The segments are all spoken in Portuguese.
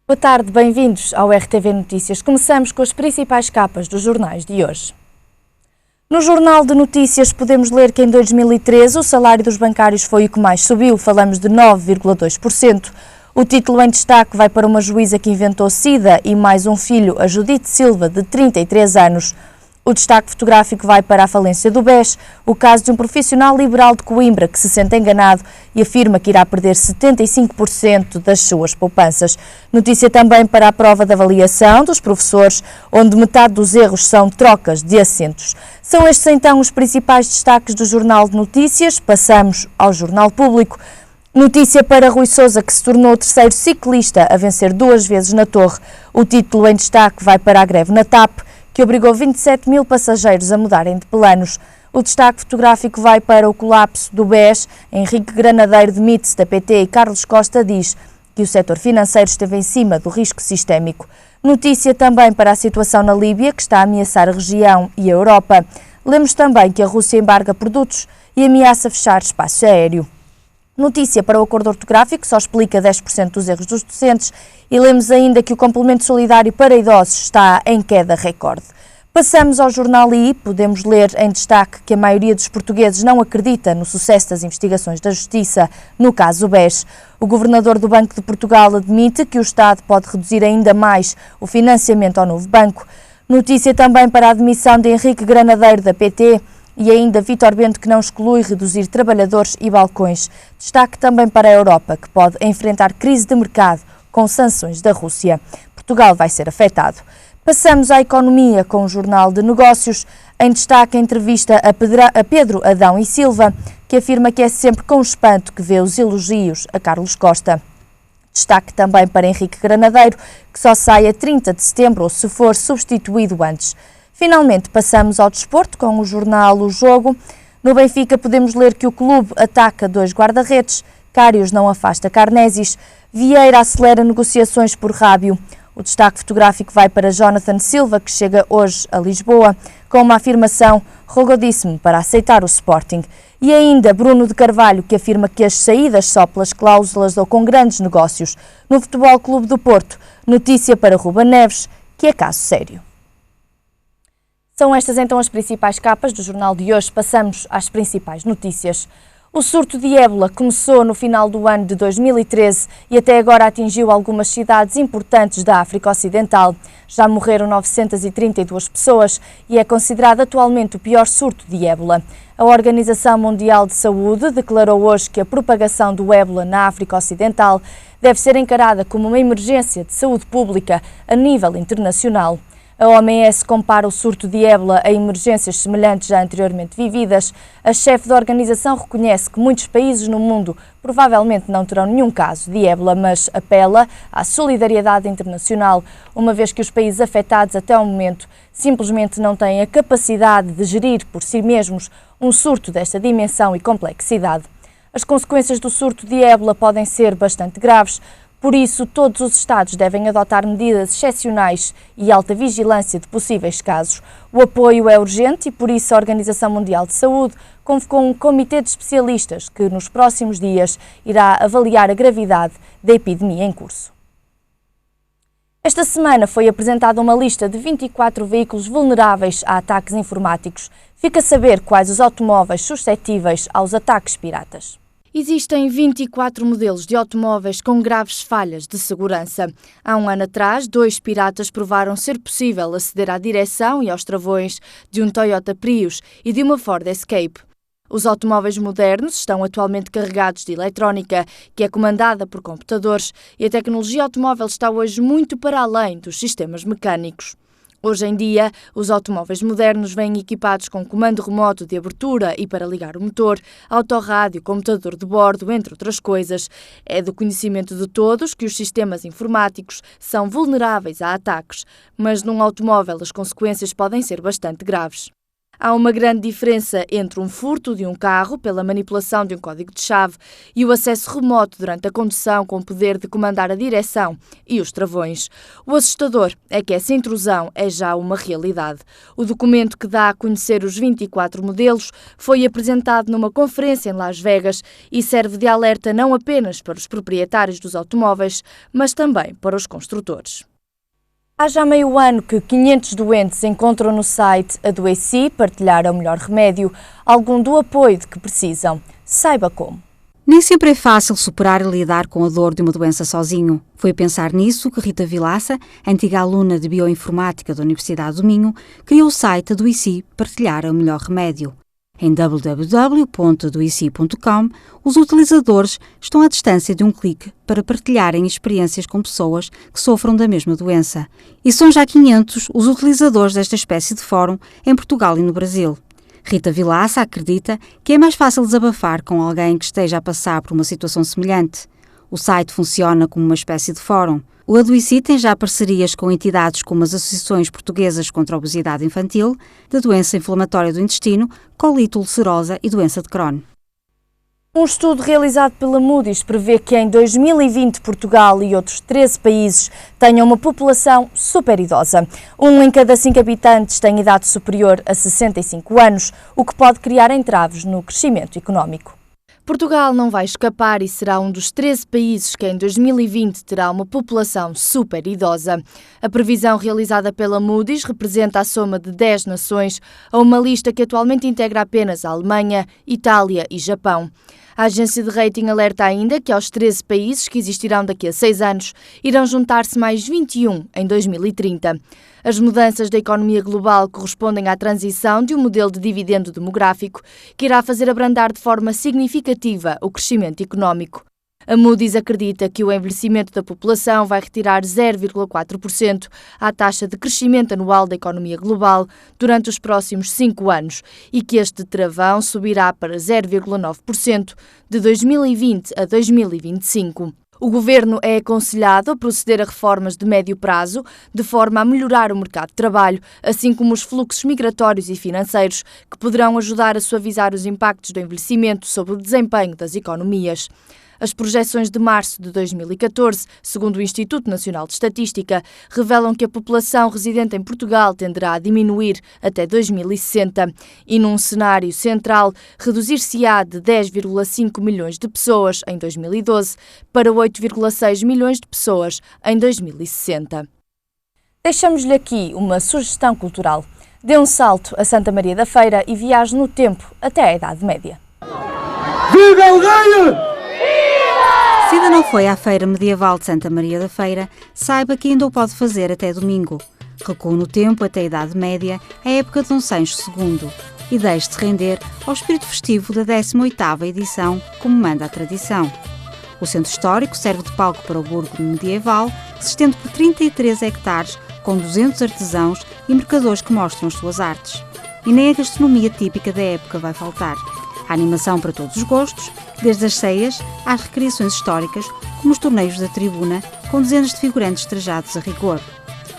Boa tarde, bem-vindos ao RTV Notícias. Começamos com as principais capas dos jornais de hoje. No Jornal de Notícias podemos ler que em 2013 o salário dos bancários foi o que mais subiu, falamos de 9,2%. O título em destaque vai para uma juíza que inventou SIDA e mais um filho, a Judite Silva, de 33 anos. O destaque fotográfico vai para a falência do BES, o caso de um profissional liberal de Coimbra que se sente enganado e afirma que irá perder 75% das suas poupanças. Notícia também para a prova de avaliação dos professores, onde metade dos erros são trocas de assentos. São estes então os principais destaques do Jornal de Notícias. Passamos ao Jornal Público. Notícia para Rui Sousa, que se tornou o terceiro ciclista a vencer 2 vezes na Torre. O título em destaque vai para a greve na TAP, que obrigou 27 mil passageiros a mudarem de planos. O destaque fotográfico vai para o colapso do BES. Henrique Granadeiro demite-se da PT e Carlos Costa diz que o setor financeiro esteve em cima do risco sistémico. Notícia também para a situação na Líbia, que está a ameaçar a região e a Europa. Lemos também que a Rússia embarga produtos e ameaça fechar espaço aéreo. Notícia para o acordo ortográfico, só explica 10% dos erros dos docentes, e lemos ainda que o complemento solidário para idosos está em queda recorde. Passamos ao jornal I, podemos ler em destaque que a maioria dos portugueses não acredita no sucesso das investigações da Justiça no caso BES. O governador do Banco de Portugal admite que o Estado pode reduzir ainda mais o financiamento ao novo banco. Notícia também para a admissão de Henrique Granadeiro da PT, e ainda Vítor Bento, que não exclui reduzir trabalhadores e balcões. Destaque também para a Europa, que pode enfrentar crise de mercado com sanções da Rússia. Portugal vai ser afetado. Passamos à economia com o Jornal de Negócios. Em destaque a entrevista a Pedro Adão e Silva, que afirma que é sempre com espanto que vê os elogios a Carlos Costa. Destaque também para Henrique Granadeiro, que só sai a 30 de setembro ou se for substituído antes. Finalmente passamos ao desporto com o jornal O Jogo. No Benfica podemos ler que o clube ataca 2 guarda-redes, Karius não afasta Karnésis, Vieira acelera negociações por Rábio. O destaque fotográfico vai para Jonathan Silva, que chega hoje a Lisboa, com uma afirmação rogadíssimo para aceitar o Sporting. E ainda Bruno de Carvalho, que afirma que as saídas só pelas cláusulas ou com grandes negócios. No Futebol Clube do Porto, notícia para Ruben Neves, que é caso sério. São estas então as principais capas do jornal de hoje. Passamos às principais notícias. O surto de ébola começou no final do ano de 2013 e até agora atingiu algumas cidades importantes da África Ocidental. Já morreram 932 pessoas e é considerado atualmente o pior surto de ébola. A Organização Mundial de Saúde declarou hoje que a propagação do ébola na África Ocidental deve ser encarada como uma emergência de saúde pública a nível internacional. A OMS compara o surto de ébola a emergências semelhantes já anteriormente vividas. A chefe da organização reconhece que muitos países no mundo provavelmente não terão nenhum caso de ébola, mas apela à solidariedade internacional, uma vez que os países afetados até o momento simplesmente não têm a capacidade de gerir por si mesmos um surto desta dimensão e complexidade. As consequências do surto de ébola podem ser bastante graves. Por isso, todos os Estados devem adotar medidas excepcionais e alta vigilância de possíveis casos. O apoio é urgente e, por isso, a Organização Mundial de Saúde convocou um comitê de especialistas que, nos próximos dias, irá avaliar a gravidade da epidemia em curso. Esta semana foi apresentada uma lista de 24 veículos vulneráveis a ataques informáticos. Fica a saber quais os automóveis suscetíveis aos ataques piratas. Existem 24 modelos de automóveis com graves falhas de segurança. Há um ano atrás, 2 piratas provaram ser possível aceder à direção e aos travões de um Toyota Prius e de uma Ford Escape. Os automóveis modernos estão atualmente carregados de eletrónica, que é comandada por computadores, e a tecnologia automóvel está hoje muito para além dos sistemas mecânicos. Hoje em dia, os automóveis modernos vêm equipados com comando remoto de abertura e para ligar o motor, autorrádio, computador de bordo, entre outras coisas. É do conhecimento de todos que os sistemas informáticos são vulneráveis a ataques, mas num automóvel as consequências podem ser bastante graves. Há uma grande diferença entre um furto de um carro pela manipulação de um código de chave e o acesso remoto durante a condução com o poder de comandar a direção e os travões. O assustador é que essa intrusão é já uma realidade. O documento que dá a conhecer os 24 modelos foi apresentado numa conferência em Las Vegas e serve de alerta não apenas para os proprietários dos automóveis, mas também para os construtores. Há já meio ano que 500 doentes encontram no site Adoeci Partilhar é o Melhor Remédio algum do apoio de que precisam. Saiba como. Nem sempre é fácil superar e lidar com a dor de uma doença sozinho. Foi pensar nisso que Rita Vilaça, antiga aluna de Bioinformática da Universidade do Minho, criou o site Adoeci Partilhar é o Melhor Remédio. Em www.adoeci.com, os utilizadores estão à distância de um clique para partilharem experiências com pessoas que sofram da mesma doença. E são já 500 os utilizadores desta espécie de fórum em Portugal e no Brasil. Rita Vilaça acredita que é mais fácil desabafar com alguém que esteja a passar por uma situação semelhante. O site funciona como uma espécie de fórum. O Adoeci tem já parcerias com entidades como as Associações Portuguesas contra a Obesidade Infantil, da Doença Inflamatória do Intestino, colite ulcerosa e doença de Crohn. Um estudo realizado pela Moody's prevê que em 2020 Portugal e outros 13 países tenham uma população super idosa. 1 em cada 5 habitantes tem idade superior a 65 anos, o que pode criar entraves no crescimento económico. Portugal não vai escapar e será um dos 13 países que em 2020 terá uma população super idosa. A previsão realizada pela Moody's representa a soma de 10 nações a uma lista que atualmente integra apenas a Alemanha, Itália e Japão. A agência de rating alerta ainda que aos 13 países que existirão daqui a 6 anos irão juntar-se mais 21 em 2030. As mudanças da economia global correspondem à transição de um modelo de dividendo demográfico que irá fazer abrandar de forma significativa o crescimento económico. A Moody's acredita que o envelhecimento da população vai retirar 0,4% à taxa de crescimento anual da economia global durante os próximos 5 anos e que este travão subirá para 0,9% de 2020 a 2025. O Governo é aconselhado a proceder a reformas de médio prazo, de forma a melhorar o mercado de trabalho, assim como os fluxos migratórios e financeiros, que poderão ajudar a suavizar os impactos do envelhecimento sobre o desempenho das economias. As projeções de março de 2014, segundo o Instituto Nacional de Estatística, revelam que a população residente em Portugal tenderá a diminuir até 2060 e, num cenário central, reduzir-se-á de 10,5 milhões de pessoas em 2012 para 8,6 milhões de pessoas em 2060. Deixamos-lhe aqui uma sugestão cultural. Dê um salto a Santa Maria da Feira e viaje no tempo até à Idade Média. Viva a aldeia! Se ainda não foi à Feira Medieval de Santa Maria da Feira, saiba que ainda o pode fazer até domingo. Recua no tempo até a Idade Média, a época de Dom Sancho II, e deixe-se render ao espírito festivo da 18ª edição, como manda a tradição. O centro histórico serve de palco para o burgo medieval, que se estende por 33 hectares, com 200 artesãos e mercadores que mostram as suas artes. E nem a gastronomia típica da época vai faltar. Há animação para todos os gostos, desde as ceias às recriações históricas, como os torneios da tribuna, com dezenas de figurantes trajados a rigor.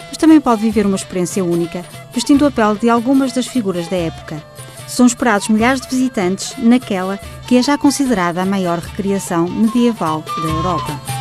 Mas também pode viver uma experiência única, vestindo a pele de algumas das figuras da época. São esperados milhares de visitantes naquela que é já considerada a maior recriação medieval da Europa.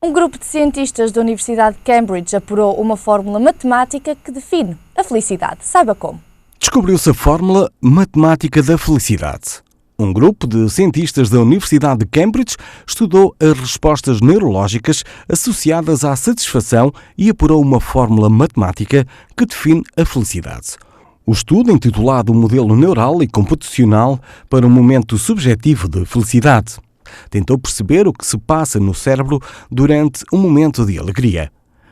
Um grupo de cientistas da Universidade de Cambridge apurou uma fórmula matemática que define a felicidade. Saiba como. Descobriu-se a fórmula matemática da felicidade. Um grupo de cientistas da Universidade de Cambridge estudou as respostas neurológicas associadas à satisfação e apurou uma fórmula matemática que define a felicidade. O estudo, intitulado Modelo Neural e Computacional para um Momento Subjetivo de Felicidade, tentou perceber o que se passa no cérebro durante um momento de alegria.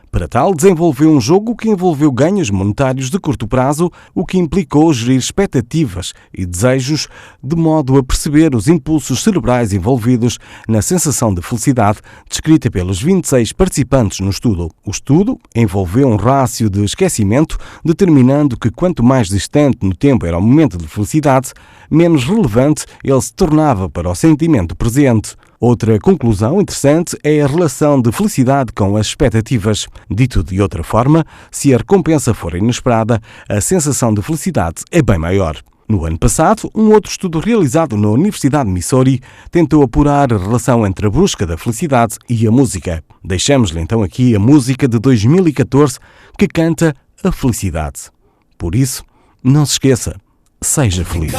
Para tal, desenvolveu um jogo que envolveu ganhos monetários de curto prazo, o que implicou gerir expectativas e desejos de modo a perceber os impulsos cerebrais envolvidos na sensação de felicidade descrita pelos 26 participantes no estudo. O estudo envolveu um rácio de esquecimento, determinando que quanto mais distante no tempo era o momento de felicidade, menos relevante ele se tornava para o sentimento presente. Outra conclusão interessante é a relação de felicidade com as expectativas. Dito de outra forma, se a recompensa for inesperada, a sensação de felicidade é bem maior. No ano passado, um outro estudo realizado na Universidade de Missouri tentou apurar a relação entre a busca da felicidade e a música. Deixamos-lhe então aqui a música de 2014 que canta a felicidade. Por isso, não se esqueça, seja feliz.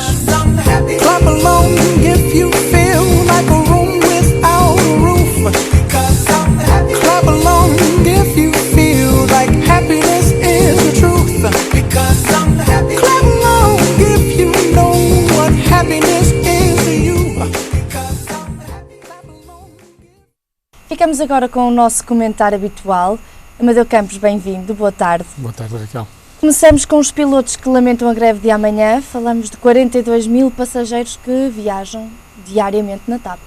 Clap along if you feel like a room without a roof. Clap along if you feel like happiness is the truth. Clap along if you know what happiness is to you. Ficamos agora com o nosso comentário habitual. Amadeu Campos, bem-vindo, boa tarde. Boa tarde, Raquel. Começamos com os pilotos que lamentam a greve de amanhã. Falamos de 42 mil passageiros que viajam diariamente na TAP.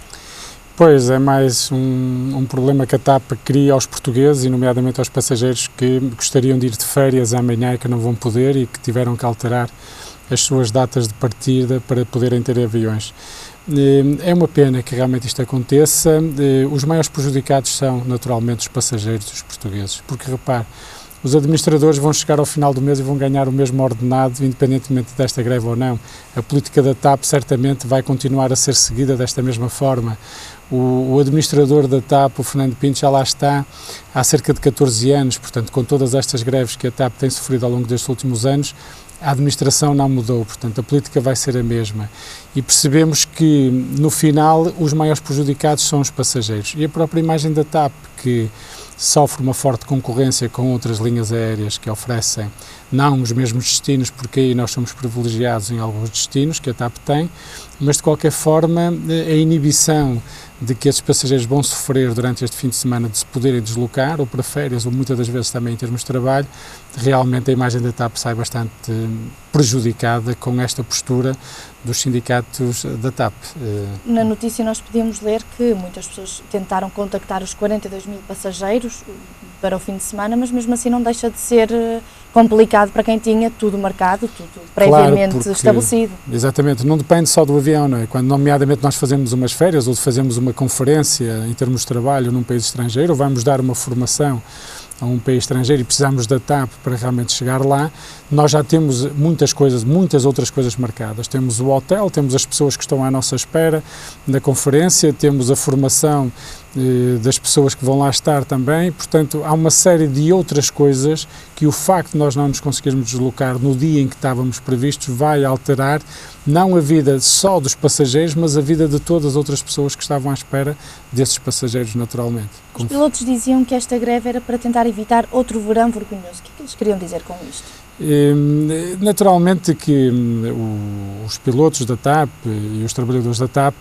Pois, é mais um problema que a TAP cria aos portugueses, e nomeadamente aos passageiros que gostariam de ir de férias amanhã e que não vão poder e que tiveram que alterar as suas datas de partida para poderem ter aviões. É uma pena que realmente isto aconteça. Os maiores prejudicados são naturalmente os passageiros dos portugueses, porque repare, os administradores vão chegar ao final do mês e vão ganhar o mesmo ordenado, independentemente desta greve ou não. A política da TAP certamente vai continuar a ser seguida desta mesma forma. O administrador da TAP, o Fernando Pinto, já lá está há cerca de 14 anos, portanto, com todas estas greves que a TAP tem sofrido ao longo destes últimos anos, a administração não mudou, portanto, a política vai ser a mesma. E percebemos que, no final, os maiores prejudicados são os passageiros. E a própria imagem da TAP, que sofre uma forte concorrência com outras linhas aéreas que oferecem não os mesmos destinos, porque aí nós somos privilegiados em alguns destinos que a TAP tem, mas de qualquer forma a inibição de que esses passageiros vão sofrer durante este fim de semana de se poderem deslocar, ou para férias, ou muitas das vezes também em termos de trabalho, realmente a imagem da TAP sai bastante prejudicada com esta postura dos sindicatos da TAP. Na notícia nós podíamos ler que muitas pessoas tentaram contactar os 42 mil passageiros para o fim de semana, mas mesmo assim não deixa de ser complicado para quem tinha tudo marcado, tudo previamente estabelecido. Exatamente, não depende só do avião, não é? Quando nomeadamente nós fazemos umas férias ou fazemos uma conferência em termos de trabalho num país estrangeiro, ou vamos dar uma formação a um país estrangeiro e precisamos da TAP para realmente chegar lá, nós já temos muitas outras coisas marcadas. Temos o hotel, temos as pessoas que estão à nossa espera na conferência, temos a formação das pessoas que vão lá estar também, portanto há uma série de outras coisas que o facto de nós não nos conseguirmos deslocar no dia em que estávamos previstos vai alterar não a vida só dos passageiros, mas a vida de todas as outras pessoas que estavam à espera desses passageiros naturalmente. Os pilotos diziam que esta greve era para tentar evitar outro verão vergonhoso. O que é que eles queriam dizer com isto? Naturalmente que os pilotos da TAP e os trabalhadores da TAP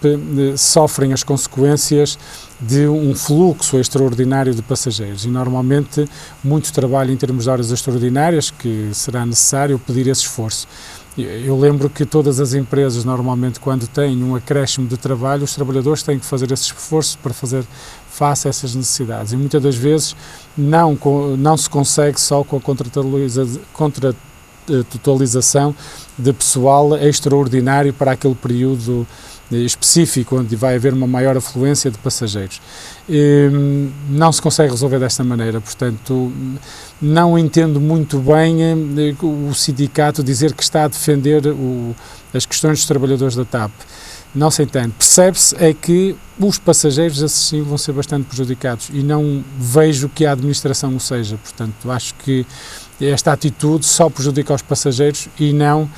sofrem as consequências de um fluxo extraordinário de passageiros e normalmente muito trabalho em termos de horas extraordinárias que será necessário pedir esse esforço. Eu lembro que todas as empresas normalmente quando têm um acréscimo de trabalho os trabalhadores têm que fazer esse esforço para fazer face a essas necessidades e muitas das vezes não se consegue só com a contratualização de pessoal extraordinário para aquele período específico onde vai haver uma maior afluência de passageiros. Não se consegue resolver desta maneira, portanto não entendo muito bem o sindicato dizer que está a defender as questões dos trabalhadores da TAP. Não se entende. Percebe-se é que os passageiros, esses sim, vão ser bastante prejudicados e não vejo que a administração o seja. Portanto, acho que esta atitude só prejudica os passageiros e não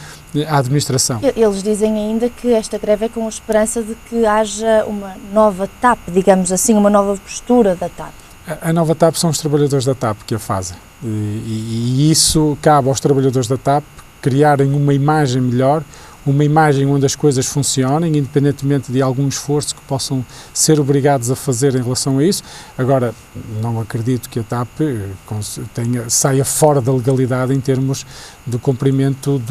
a administração. Eles dizem ainda que esta greve é com a esperança de que haja uma nova TAP, digamos assim, uma nova postura da TAP. A nova TAP são os trabalhadores da TAP que a fazem e isso cabe aos trabalhadores da TAP criarem uma imagem melhor, uma imagem onde as coisas funcionem, independentemente de algum esforço que possam ser obrigados a fazer em relação a isso. Agora, não acredito que a TAP saia fora da legalidade em termos do cumprimento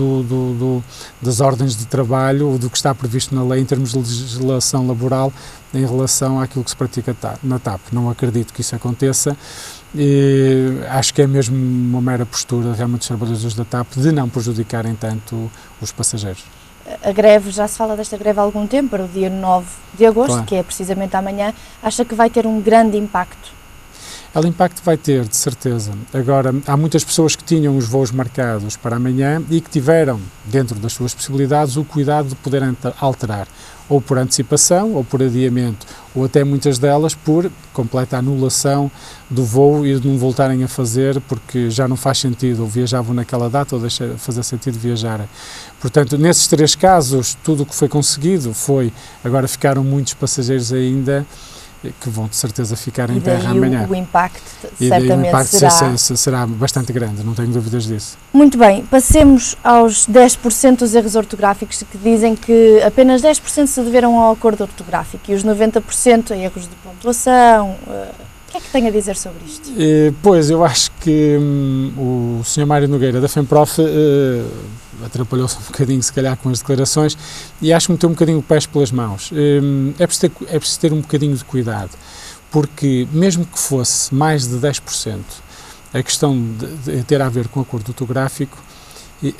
das ordens de trabalho ou do que está previsto na lei em termos de legislação laboral em relação àquilo que se pratica na TAP. Não acredito que isso aconteça. Acho que é mesmo uma mera postura realmente dos trabalhadores da TAP de não prejudicarem tanto os passageiros. a greve, já se fala desta greve há algum tempo, para o dia 9 de agosto, Claro. que é precisamente amanhã, acha que vai ter um grande impacto? O impacto vai ter, de certeza. Agora, há muitas pessoas que tinham os voos marcados para amanhã e que tiveram, dentro das suas possibilidades, o cuidado de poderem alterar, ou por antecipação, ou por adiamento, ou até muitas delas por completa anulação do voo e de não voltarem a fazer porque já não faz sentido, ou viajavam naquela data, ou deixa fazer sentido viajarem. Portanto, nesses 3 casos, tudo o que foi conseguido foi, agora ficaram muitos passageiros ainda que vão de certeza ficar em terra amanhã. O impacto E daí certamente o impacto será... será bastante grande, não tenho dúvidas disso. Muito bem, passemos aos 10% dos erros ortográficos que dizem que apenas 10% se deveram ao acordo ortográfico e os 90% a erros de pontuação. O que é que tem a dizer sobre isto? Pois, eu acho que o Sr. Mário Nogueira da FEMPROF atrapalhou-se um bocadinho, se calhar, com as declarações e acho que meteu um bocadinho o pés pelas mãos. É preciso ter um bocadinho de cuidado, porque mesmo que fosse mais de 10%, a questão de ter a ver com o acordo ortográfico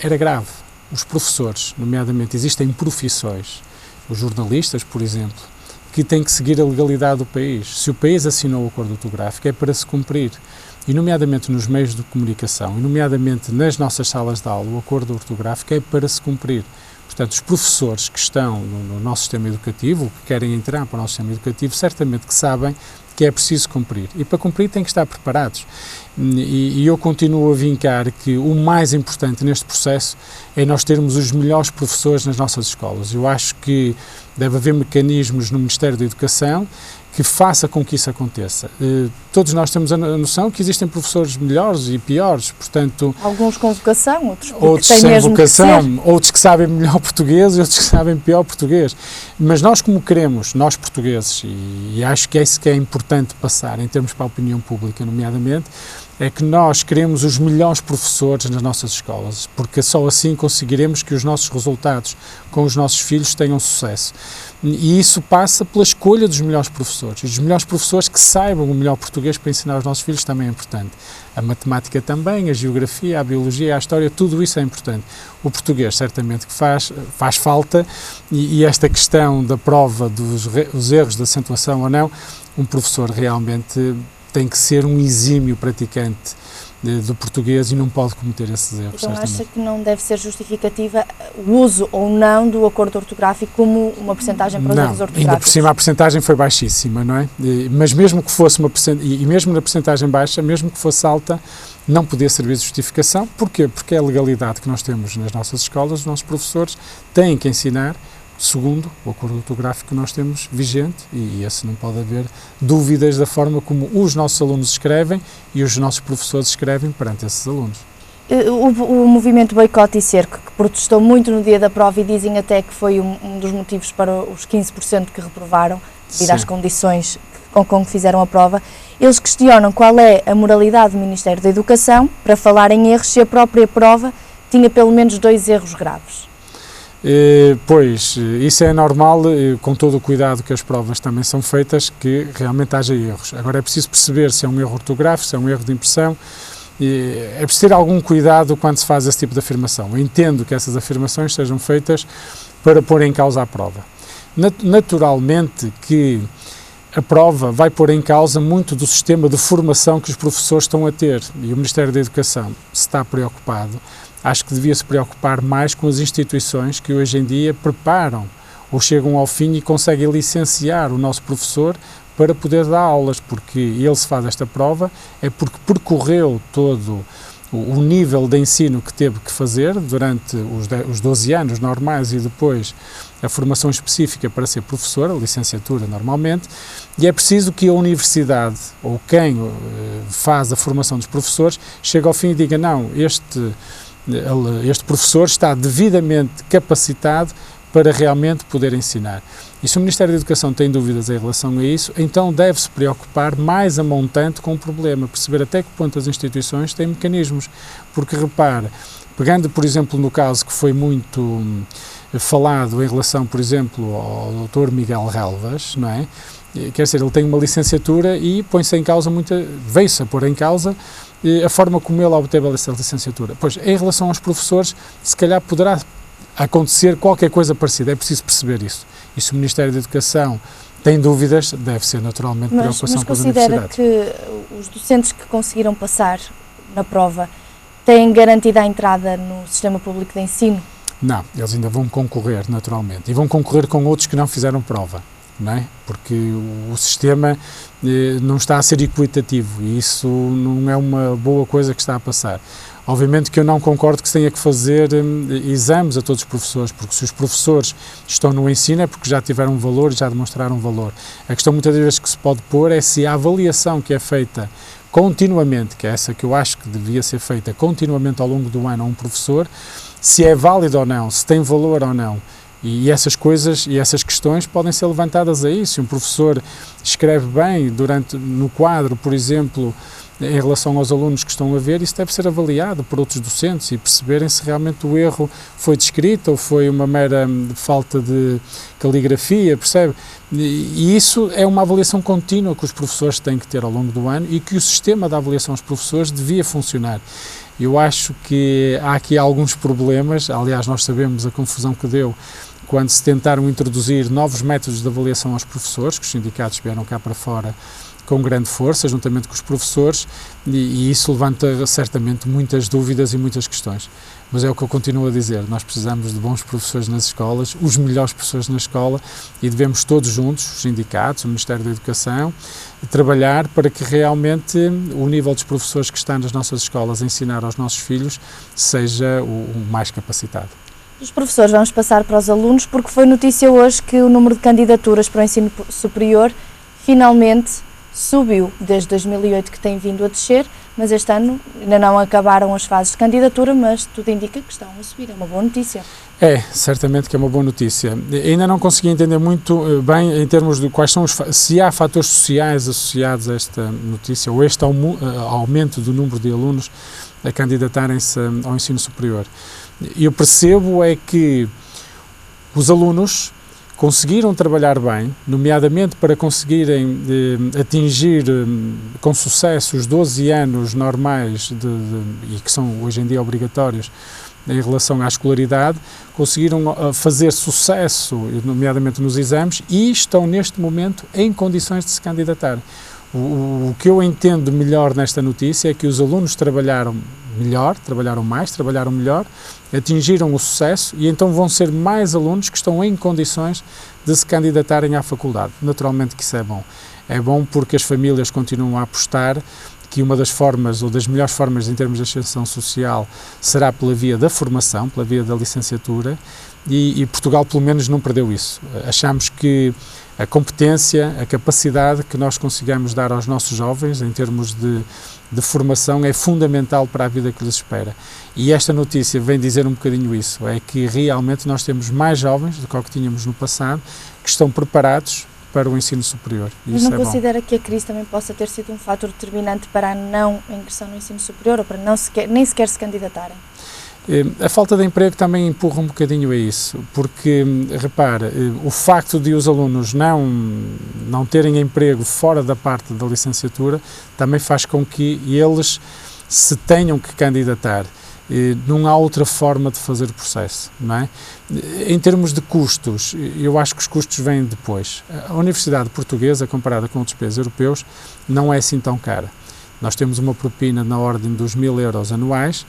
era grave. Os professores, nomeadamente, existem profissões, os jornalistas, por exemplo, que têm que seguir a legalidade do país. Se o país assinou o acordo ortográfico, é para se cumprir. E, nomeadamente nos meios de comunicação, e nomeadamente nas nossas salas de aula, o acordo ortográfico é para se cumprir. Portanto, os professores que estão no nosso sistema educativo, que querem entrar para o nosso sistema educativo, certamente que sabem que é preciso cumprir. E para cumprir têm que estar preparados. E eu continuo a vincar que o mais importante neste processo é nós termos os melhores professores nas nossas escolas. Eu acho que deve haver mecanismos no Ministério da Educação que faça com que isso aconteça. Todos nós temos a noção que existem professores melhores e piores, portanto... Alguns com vocação, outros têm sem mesmo vocação, que ser. outros que sabem melhor português e outros que sabem pior português. Mas nós, como queremos, nós portugueses, e acho que é isso que é importante passar em termos para a opinião pública, nomeadamente, é que nós queremos os melhores professores nas nossas escolas, porque só assim conseguiremos que os nossos resultados com os nossos filhos tenham sucesso. E isso passa pela escolha dos melhores professores. E os melhores professores que saibam o melhor português para ensinar aos nossos filhos também é importante. A matemática também, a geografia, a biologia, a história, tudo isso é importante. O português certamente que faz falta e esta questão da prova dos erros de acentuação ou não, um professor realmente tem que ser um exímio praticante do português e não pode cometer esses erros. Então certamente. acha que não deve ser justificativa o uso ou não do acordo ortográfico como uma percentagem para os erros ortográficos? Ainda por cima a percentagem foi baixíssima, não é? Mas mesmo que fosse uma percentagem, e mesmo na percentagem baixa, mesmo que fosse alta, não podia servir de justificação. Porquê? Porque é a legalidade que nós temos nas nossas escolas, os nossos professores têm que ensinar segundo o acordo ortográfico que nós temos vigente e esse não pode haver dúvidas da forma como os nossos alunos escrevem e os nossos professores escrevem perante esses alunos. O movimento Boicote e Cerco, que protestou muito no dia da prova e dizem até que foi um dos motivos para os 15% que reprovaram, devido às condições com que fizeram a prova, eles questionam qual é a moralidade do Ministério da Educação para falar em erros se a própria prova tinha pelo menos 2 erros graves. Pois, isso é normal, com todo o cuidado que as provas também são feitas, que realmente haja erros. Agora é preciso perceber se é um erro ortográfico, se é um erro de impressão, é preciso ter algum cuidado quando se faz esse tipo de afirmação. Eu entendo que essas afirmações sejam feitas para pôr em causa a prova. Naturalmente que a prova vai pôr em causa muito do sistema de formação que os professores estão a ter e o Ministério da Educação se está preocupado. Acho que devia se preocupar mais com as instituições que hoje em dia preparam ou chegam ao fim e conseguem licenciar o nosso professor para poder dar aulas, porque ele se faz esta prova é porque percorreu todo o nível de ensino que teve que fazer durante os 12 anos normais e depois a formação específica para ser professor, a licenciatura normalmente, e é preciso que a universidade ou quem faz a formação dos professores chegue ao fim e diga não, este professor está devidamente capacitado para realmente poder ensinar. E se o Ministério da Educação tem dúvidas em relação a isso, então deve-se preocupar mais a montante com o problema, perceber até que ponto as instituições têm mecanismos. Porque, repare, pegando, por exemplo, no caso que foi muito falado em relação, por exemplo, ao Dr. Miguel Relvas, não é? Quer dizer, ele tem uma licenciatura e põe-se em causa veio-se a pôr em causa a forma como ele obteve essa licenciatura. Pois, em relação aos professores, se calhar poderá acontecer qualquer coisa parecida. É preciso perceber isso. E se o Ministério da Educação tem dúvidas, deve ser naturalmente preocupação com as universidades. Mas considera que os docentes que conseguiram passar na prova têm garantida a entrada no sistema público de ensino? Não, eles ainda vão concorrer naturalmente e vão concorrer com outros que não fizeram prova, não é? Porque o sistema não está a ser equitativo e isso não é uma boa coisa que está a passar. Obviamente que eu não concordo que se tenha que fazer exames a todos os professores, porque se os professores estão no ensino é porque já tiveram valor e já demonstraram valor. A questão muitas vezes que se pode pôr é se a avaliação que é feita continuamente, que é essa que eu acho que devia ser feita continuamente ao longo do ano a um professor, se é válido ou não, se tem valor ou não. E essas coisas e essas questões podem ser levantadas aí. Se um professor escreve bem no quadro, por exemplo, em relação aos alunos que estão a ver, isso deve ser avaliado por outros docentes e perceberem se realmente o erro foi descrito ou foi uma mera falta de caligrafia, percebe? E isso é uma avaliação contínua que os professores têm que ter ao longo do ano e que o sistema de avaliação aos professores devia funcionar. Eu acho que há aqui alguns problemas, aliás, nós sabemos a confusão que deu quando se tentaram introduzir novos métodos de avaliação aos professores, que os sindicatos vieram cá para fora com grande força, juntamente com os professores, e isso levanta certamente muitas dúvidas e muitas questões. Mas é o que eu continuo a dizer, nós precisamos de bons professores nas escolas, os melhores professores na escola, e devemos todos juntos, os sindicatos, o Ministério da Educação, trabalhar para que realmente o nível dos professores que está nas nossas escolas a ensinar aos nossos filhos seja o mais capacitado. Os professores, vamos passar para os alunos, porque foi notícia hoje que o número de candidaturas para o ensino superior finalmente subiu, desde 2008 que tem vindo a descer, mas este ano ainda não acabaram as fases de candidatura, mas tudo indica que estão a subir, é uma boa notícia. É, certamente que é uma boa notícia. Ainda não consegui entender muito bem em termos de quais são se há fatores sociais associados a esta notícia ou este aumento do número de alunos a candidatarem-se ao ensino superior. Eu percebo é que os alunos conseguiram trabalhar bem, nomeadamente para conseguirem atingir com sucesso os 12 anos normais e que são hoje em dia obrigatórios em relação à escolaridade, conseguiram fazer sucesso, nomeadamente nos exames, e estão neste momento em condições de se candidatar. O que eu entendo melhor nesta notícia é que os alunos trabalharam melhor, trabalharam mais, trabalharam melhor, atingiram o sucesso e então vão ser mais alunos que estão em condições de se candidatarem à faculdade. Naturalmente que isso é bom. É bom porque as famílias continuam a apostar que uma das formas, ou das melhores formas em termos de ascensão social, será pela via da formação, pela via da licenciatura, e Portugal pelo menos não perdeu isso. Achamos que a competência, a capacidade que nós consigamos dar aos nossos jovens em termos de formação é fundamental para a vida que lhes espera. E esta notícia vem dizer um bocadinho isso, é que realmente nós temos mais jovens do que o que tínhamos no passado, que estão preparados para o ensino superior. Mas não considera que a crise também possa ter sido um fator determinante para a não ingressão no ensino superior ou para nem sequer se candidatarem? A falta de emprego também empurra um bocadinho a isso, porque, repara, o facto de os alunos não terem emprego fora da parte da licenciatura também faz com que eles se tenham que candidatar. Não há outra forma de fazer o processo, não é? Em termos de custos, eu acho que os custos vêm depois. A Universidade Portuguesa, comparada com outros países europeus, não é assim tão cara. Nós temos uma propina na ordem dos 1.000 euros anuais,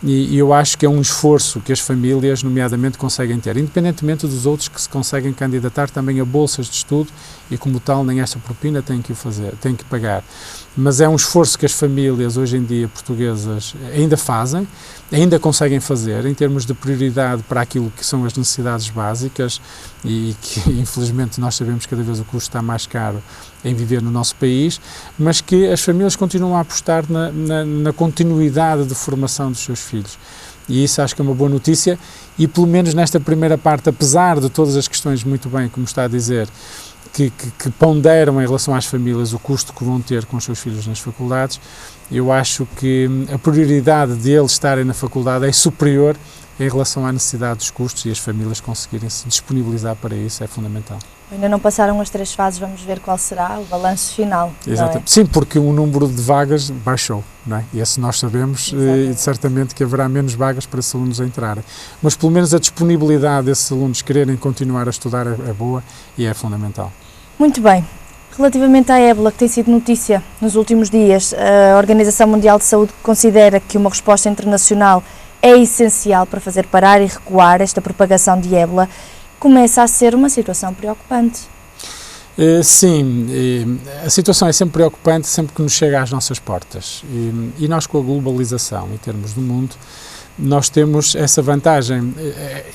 e eu acho que é um esforço que as famílias, nomeadamente, conseguem ter, independentemente dos outros que se conseguem candidatar também a bolsas de estudo e, como tal, nem essa propina têm que o fazer, têm que pagar. Mas é um esforço que as famílias, hoje em dia, portuguesas, ainda fazem, ainda conseguem fazer, em termos de prioridade para aquilo que são as necessidades básicas e que, infelizmente, nós sabemos que cada vez o custo está mais caro em viver no nosso país, mas que as famílias continuam a apostar na continuidade de formação dos seus filhos. E isso acho que é uma boa notícia e, pelo menos nesta primeira parte, apesar de todas as questões, muito bem, como está a dizer, que ponderam em relação às famílias o custo que vão ter com os seus filhos nas faculdades, eu acho que a prioridade de eles estarem na faculdade é superior em relação à necessidade dos custos e as famílias conseguirem se disponibilizar para isso é fundamental. Ainda não passaram as 3 fases, vamos ver qual será o balanço final. Exatamente. Sim, porque o número de vagas baixou, não é? E esse nós sabemos, e certamente que haverá menos vagas para esses alunos entrarem. Mas pelo menos a disponibilidade desses alunos quererem continuar a estudar é boa e é fundamental. Muito bem. Relativamente à ébola, que tem sido notícia nos últimos dias, a Organização Mundial de Saúde considera que uma resposta internacional é essencial para fazer parar e recuar esta propagação de ébola. Começa a ser uma situação preocupante. Sim, a situação é sempre preocupante sempre que nos chega às nossas portas. E nós, com a globalização, em termos do mundo, nós temos essa vantagem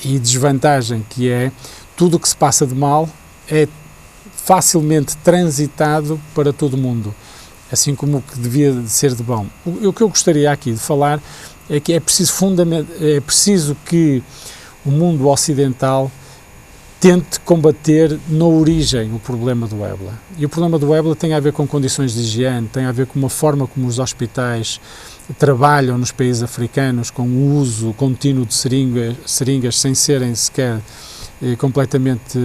e desvantagem, que é tudo o que se passa de mal é facilmente transitado para todo o mundo, assim como o que devia de ser de bom. O que eu gostaria aqui de falar é que é preciso que o mundo ocidental tente combater na origem o problema do ébola. E o problema do ébola tem a ver com condições de higiene, tem a ver com uma forma como os hospitais trabalham nos países africanos, com o uso contínuo de seringas sem serem sequer completamente,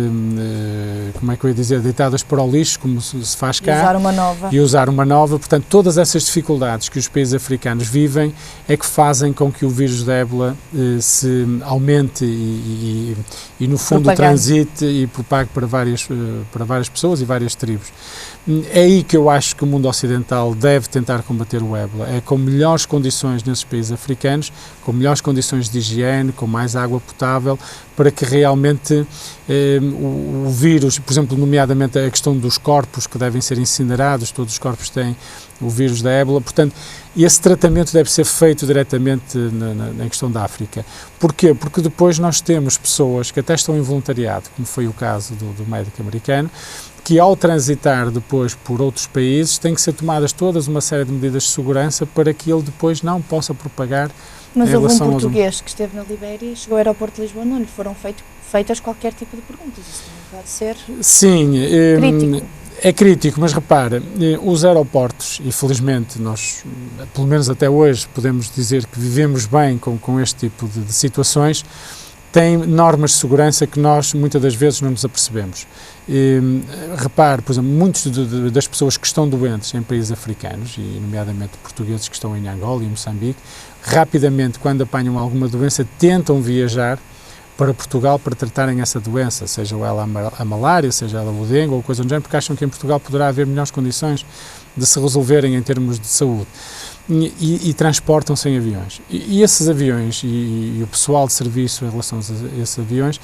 como é que eu ia dizer, deitadas para o lixo, como se faz cá. E usar uma nova. Portanto, todas essas dificuldades que os países africanos vivem é que fazem com que o vírus da ébola se aumente e no fundo transite e propague para várias pessoas e várias tribos. É aí que eu acho que o mundo ocidental deve tentar combater o ébola, é com melhores condições nesses países africanos, com melhores condições de higiene, com mais água potável, para que realmente o vírus, por exemplo, nomeadamente a questão dos corpos que devem ser incinerados, todos os corpos têm o vírus da ébola, portanto, esse tratamento deve ser feito diretamente na questão da África. Porquê? Porque depois nós temos pessoas que até estão em voluntariado, como foi o caso do médico americano, que ao transitar depois por outros países têm que ser tomadas todas uma série de medidas de segurança para que ele depois não possa propagar. Mas algum português que esteve na Libéria chegou ao aeroporto de Lisboa, não lhe foram feitas qualquer tipo de perguntas. Isso não pode ser crítico. É crítico, mas repara, os aeroportos, e felizmente nós, pelo menos até hoje, podemos dizer que vivemos bem com este tipo de situações, têm normas de segurança que nós muitas das vezes não nos apercebemos. Repare, por exemplo, muitas das pessoas que estão doentes em países africanos, e nomeadamente portugueses que estão em Angola e Moçambique, rapidamente, quando apanham alguma doença, tentam viajar para Portugal para tratarem essa doença, seja ela a malária, seja ela o dengue ou coisa do género, porque acham que em Portugal poderá haver melhores condições de se resolverem em termos de saúde. E transportam-se em aviões. E esses aviões e o pessoal de serviço em relação a esses aviões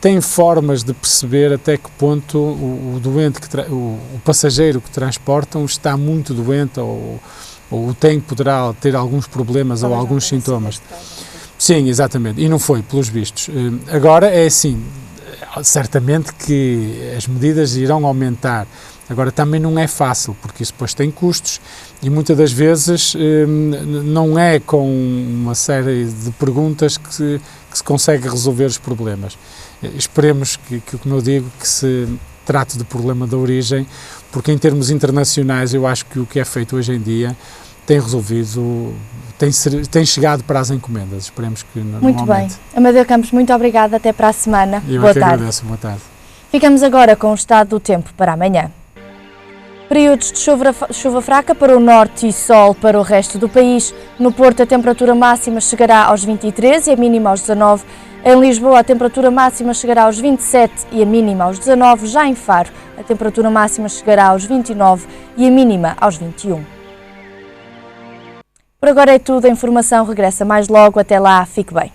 têm formas de perceber até que ponto o passageiro que transportam está muito doente ou poderá ter alguns problemas ou alguns sintomas. Sim, exatamente. E não foi, pelos vistos. Agora é assim, certamente que as medidas irão aumentar. Agora também não é fácil, porque isso depois tem custos e muitas das vezes não é com uma série de perguntas que se consegue resolver os problemas. Esperemos que, como eu digo, que se trate do problema da origem, porque em termos internacionais eu acho que o que é feito hoje em dia tem resolvido, tem chegado para as encomendas. Esperemos que não aumente. Muito bem. Amadeu Campos, muito obrigada. Até para a semana. Boa tarde. Agradeço. Boa tarde. Ficamos agora com o estado do tempo para amanhã. Períodos de chuva fraca para o norte e sol para o resto do país. No Porto, a temperatura máxima chegará aos 23 e a mínima aos 19. Em Lisboa, a temperatura máxima chegará aos 27 e a mínima aos 19. Já em Faro, a temperatura máxima chegará aos 29 e a mínima aos 21. Por agora é tudo. A informação regressa mais logo. Até lá, fique bem.